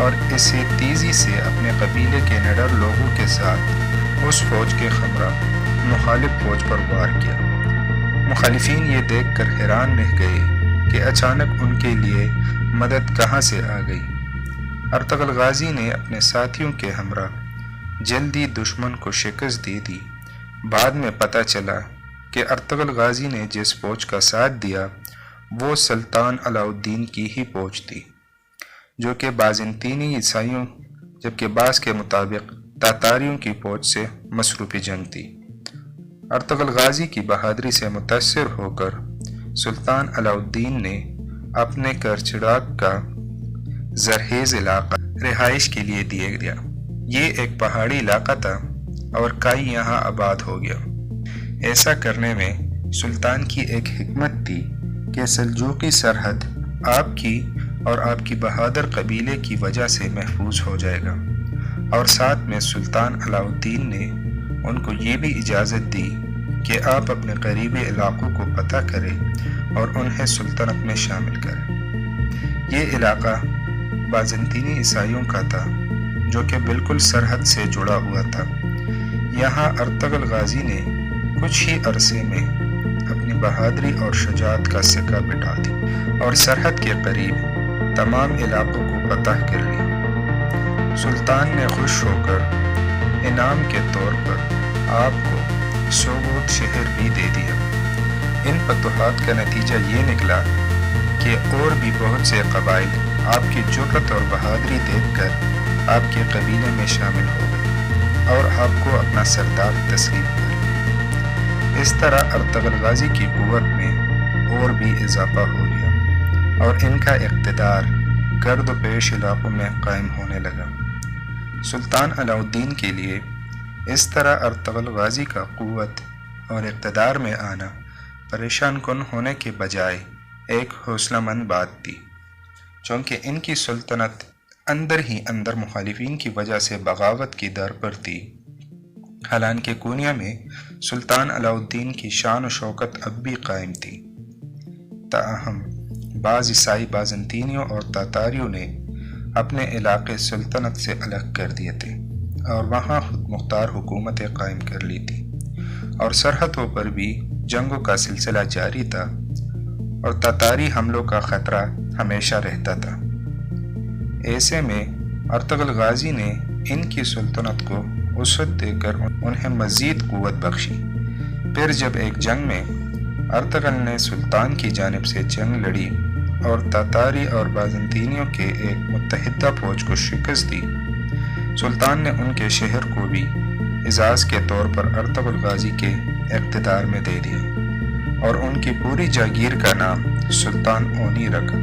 اور اسے تیزی سے اپنے قبیلے کے نڈر لوگوں کے ساتھ اس فوج کے ہمراہ مخالف فوج پر وار کیا۔ مخالفین یہ دیکھ کر حیران رہ گئے کہ اچانک ان کے لیے مدد کہاں سے آ گئی۔ ارطغرل غازی نے اپنے ساتھیوں کے ہمراہ جلدی دشمن کو شکست دے دی۔ بعد میں پتہ چلا کہ ارطغرل غازی نے جس فوج کا ساتھ دیا وہ سلطان علاء الدین کی ہی فوج تھی، جو کہ بازنطینی عیسائیوں جبکہ بعض کے مطابق تاتاریوں کی فوج سے مصروف جنگ تھی۔ ارطغرل غازی کی بہادری سے متاثر ہو کر سلطان علاء الدین نے اپنے کرچراغ کا زرخیز علاقہ رہائش کے لیے دیا گیا۔ یہ ایک پہاڑی علاقہ تھا اور کئی یہاں آباد ہو گیا۔ ایسا کرنے میں سلطان کی ایک حکمت تھی کہ سلجوقی سرحد آپ کی اور آپ کی بہادر قبیلے کی وجہ سے محفوظ ہو جائے گا، اور ساتھ میں سلطان علاء الدین نے ان کو یہ بھی اجازت دی کہ آپ اپنے قریبی علاقوں کو پتہ کریں اور انہیں سلطنت میں شامل کریں۔ یہ علاقہ بازنطینی عیسائیوں کا تھا جو کہ بالکل سرحد سے جڑا ہوا تھا۔ یہاں ارطغرل غازی نے کچھ ہی عرصے میں اپنی بہادری اور شجاعت کا سکہ بٹھا دی اور سرحد کے قریب تمام علاقوں کو فتح کر لی۔ سلطان نے خوش ہو کر انعام کے طور پر آپ کو سوگوت شہر بھی دے دیا۔ ان فتوحات کا نتیجہ یہ نکلا کہ اور بھی بہت سے قبائل آپ کی جرأت اور بہادری دیکھ کر آپ کے قبیلے میں شامل ہو گئے اور آپ کو اپنا سردار تسلیم کر لیا۔ اس طرح ارطغرل غازی کی قوت میں اور بھی اضافہ ہو گیا اور ان کا اقتدار گرد و پیش علاقوں میں قائم ہونے لگا۔ سلطان علاء الدین کے لیے اس طرح ارطغرل غازی کا قوت اور اقتدار میں آنا پریشان کن ہونے کے بجائے ایک حوصلہ مند بات تھی، چونکہ ان کی سلطنت اندر ہی اندر مخالفین کی وجہ سے بغاوت کی در پر تھی۔ حالانکہ کونیا میں سلطان علاء الدین کی شان و شوکت اب بھی قائم تھی، تاہم بعض عیسائی بازنطینیوں اور تاتاریوں نے اپنے علاقے سلطنت سے الگ کر دیے تھے اور وہاں خود مختار حکومتیں قائم کر لی تھی، اور سرحدوں پر بھی جنگوں کا سلسلہ جاری تھا اور تاتاری حملوں کا خطرہ ہمیشہ رہتا تھا۔ ایسے میں ارطغرل غازی نے ان کی سلطنت کو وسعت دے کر انہیں مزید قوت بخشی۔ پھر جب ایک جنگ میں ارطغرل نے سلطان کی جانب سے جنگ لڑی اور تاتاری اور بازنطینیوں کے ایک متحدہ فوج کو شکست دی، سلطان نے ان کے شہر کو بھی اعزاز کے طور پر ارطغرل غازی کے اقتدار میں دے دیا اور ان کی پوری جاگیر کا نام سلطان اونی رکھا۔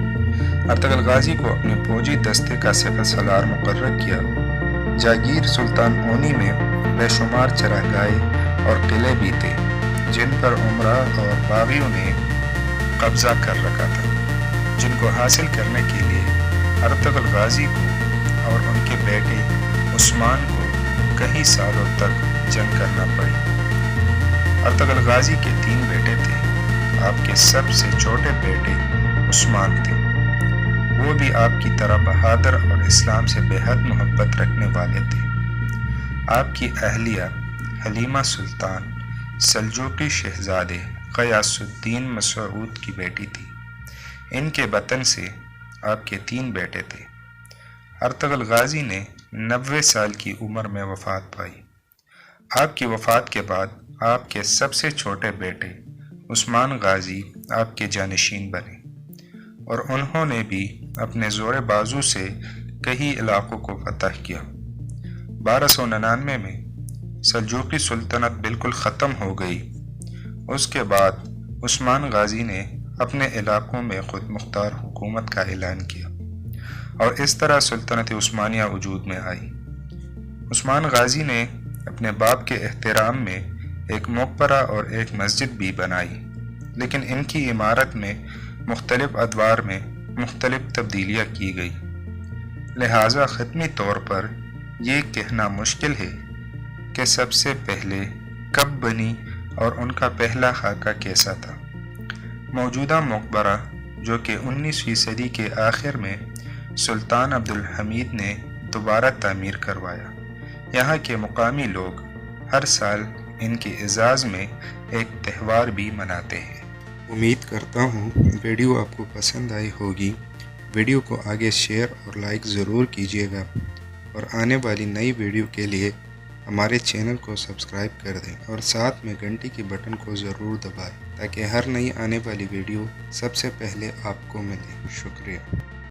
ارطغرل غازی کو اپنے فوجی دستے کا سپہ سالار مقرر کیا۔ جاگیر سلطان اونی میں بے شمار چراگاہیں اور قلعے بھی تھے جن پر عمرا اور باغیوں نے قبضہ کر رکھا تھا، جن کو حاصل کرنے کے لیے ارطغرل غازی کو اور ان کے بیٹے عثمان کو کئی سالوں تک جنگ کرنا پڑی۔ ارطغرل غازی کے 3 بیٹے تھے۔ آپ کے سب سے چھوٹے بیٹے عثمان تھے۔ وہ بھی آپ کی طرح بہادر اور اسلام سے بے حد محبت رکھنے والے تھے۔ آپ کی اہلیہ حلیمہ سلطان سلجوقی شہزادے غیاث الدین مسعود کی بیٹی تھی۔ ان کے بطن سے آپ کے 3 بیٹے تھے۔ ارطغرل غازی نے 90 سال کی عمر میں وفات پائی۔ آپ کی وفات کے بعد آپ کے سب سے چھوٹے بیٹے عثمان غازی آپ کے جانشین بنے اور انہوں نے بھی اپنے زور بازو سے کئی علاقوں کو فتح کیا۔ 1299 میں سلجوقی سلطنت بالکل ختم ہو گئی۔ اس کے بعد عثمان غازی نے اپنے علاقوں میں خود مختار حکومت کا اعلان کیا اور اس طرح سلطنت عثمانیہ وجود میں آئی۔ عثمان غازی نے اپنے باپ کے احترام میں ایک مقبرہ اور ایک مسجد بھی بنائی، لیکن ان کی عمارت میں مختلف ادوار میں مختلف تبدیلیاں کی گئی، لہٰذا ختمی طور پر یہ کہنا مشکل ہے کہ سب سے پہلے کب بنی اور ان کا پہلا خاکہ کیسا تھا۔ موجودہ مقبرہ جو کہ 19ویں صدی کے آخر میں سلطان عبدال حمید نے دوبارہ تعمیر کروایا۔ یہاں کے مقامی لوگ ہر سال ان کے اعزاز میں ایک تہوار بھی مناتے ہیں۔ امید کرتا ہوں ویڈیو آپ کو پسند آئی ہوگی۔ ویڈیو کو آگے شیئر اور لائک ضرور کیجیے گا، اور آنے والی نئی ویڈیو کے لیے ہمارے چینل کو سبسکرائب کر دیں اور ساتھ میں گھنٹی کے بٹن کو ضرور دبائیں تاکہ ہر نئی آنے والی ویڈیو سب سے پہلے آپ کو ملے۔ شکریہ۔